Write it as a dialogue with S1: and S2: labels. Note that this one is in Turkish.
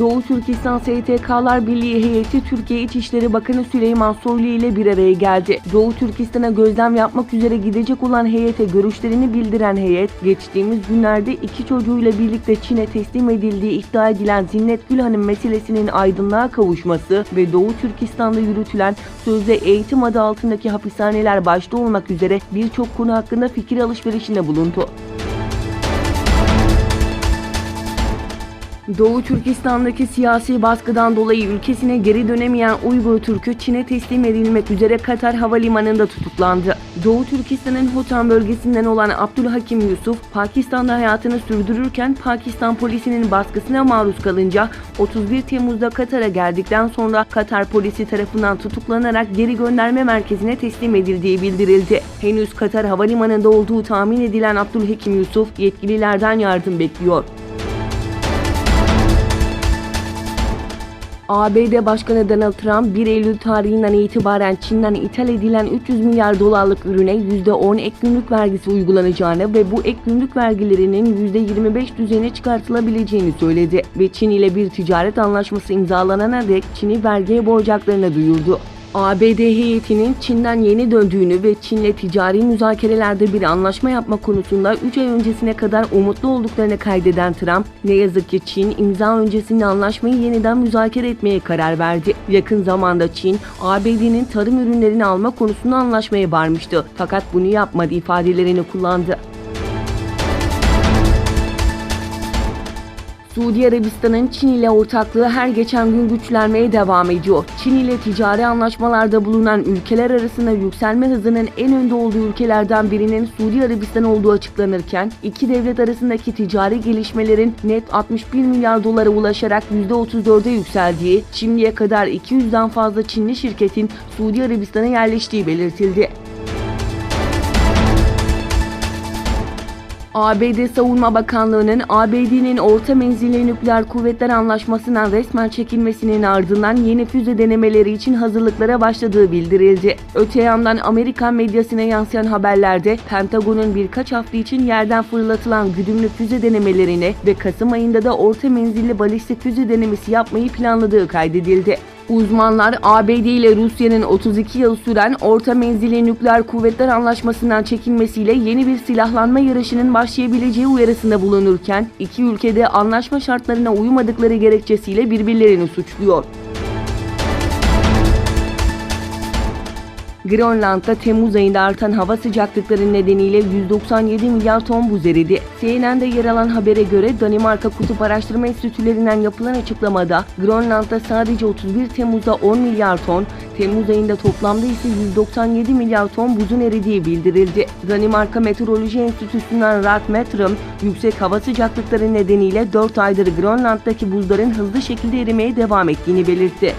S1: Doğu Türkistan STK'lar Birliği heyeti Türkiye İçişleri Bakanı Süleyman Soylu ile bir araya geldi. Doğu Türkistan'a gözlem yapmak üzere gidecek olan heyete görüşlerini bildiren heyet, geçtiğimiz günlerde 2 çocuğuyla birlikte Çin'e teslim edildiği iddia edilen Zinnet Gülhan'ın meselesinin aydınlığa kavuşması ve Doğu Türkistan'da yürütülen sözde eğitim adı altındaki hapishaneler başta olmak üzere birçok konu hakkında fikir alışverişinde bulundu. Doğu Türkistan'daki siyasi baskıdan dolayı ülkesine geri dönemeyen Uygur Türk'ü Çin'e teslim edilmek üzere Katar Havalimanı'nda tutuklandı. Doğu Türkistan'ın Hotan bölgesinden olan Abdülhakim Yusuf, Pakistan'da hayatını sürdürürken Pakistan polisinin baskısına maruz kalınca 31 Temmuz'da Katar'a geldikten sonra Katar polisi tarafından tutuklanarak geri gönderme merkezine teslim edildiği bildirildi. Henüz Katar Havalimanı'nda olduğu tahmin edilen Abdülhakim Yusuf, yetkililerden yardım bekliyor. ABD Başkanı Donald Trump 1 Eylül tarihinden itibaren Çin'den ithal edilen 300 milyar dolarlık ürüne %10 ek gümrük vergisi uygulanacağını ve bu ek gümrük vergilerinin %25 düzeyine çıkartılabileceğini söyledi ve Çin ile bir ticaret anlaşması imzalanana dek Çin'i vergiye boğacaklarını duyurdu. ABD heyetinin Çin'den yeni döndüğünü ve Çin'le ticari müzakerelerde bir anlaşma yapma konusunda 3 ay öncesine kadar umutlu olduklarını kaydeden Trump, ne yazık ki Çin imza öncesinde anlaşmayı yeniden müzakere etmeye karar verdi. Yakın zamanda Çin, ABD'nin tarım ürünlerini alma konusunda anlaşmaya varmıştı. Fakat bunu yapmadı ifadelerini kullandı. Suudi Arabistan'ın Çin ile ortaklığı her geçen gün güçlenmeye devam ediyor. Çin ile ticari anlaşmalarda bulunan ülkeler arasında yükselme hızının en önde olduğu ülkelerden birinin Suudi Arabistan olduğu açıklanırken, iki devlet arasındaki ticari gelişmelerin net 61 milyar dolara ulaşarak %34'e yükseldiği, şimdiye kadar 200'den fazla Çinli şirketin Suudi Arabistan'a yerleştiği belirtildi. ABD Savunma Bakanlığı'nın ABD'nin orta menzilli nükleer kuvvetler anlaşmasından resmen çekilmesinin ardından yeni füze denemeleri için hazırlıklara başladığı bildirildi. Öte yandan Amerikan medyasına yansıyan haberlerde Pentagon'un birkaç hafta için yerden fırlatılan güdümlü füze denemelerini ve Kasım ayında da orta menzilli balistik füze denemesi yapmayı planladığı kaydedildi. Uzmanlar ABD ile Rusya'nın 32 yıl süren orta menzilli nükleer kuvvetler anlaşmasından çekilmesiyle yeni bir silahlanma yarışının başlayabileceği uyarısında bulunurken iki ülkede anlaşma şartlarına uymadıkları gerekçesiyle birbirlerini suçluyor. Grönland'da Temmuz ayında artan hava sıcaklıkları nedeniyle 197 milyar ton buz eridi. CNN'de yer alan habere göre Danimarka Kutup Araştırma Enstitülerinden yapılan açıklamada Grönland'da sadece 31 Temmuz'da 10 milyar ton, Temmuz ayında toplamda ise 197 milyar ton buzun eridiği bildirildi. Danimarka Meteoroloji Enstitüsü'nden Ratmetrum, yüksek hava sıcaklıkları nedeniyle 4 aydır Grönland'daki buzların hızlı şekilde erimeye devam ettiğini belirtti.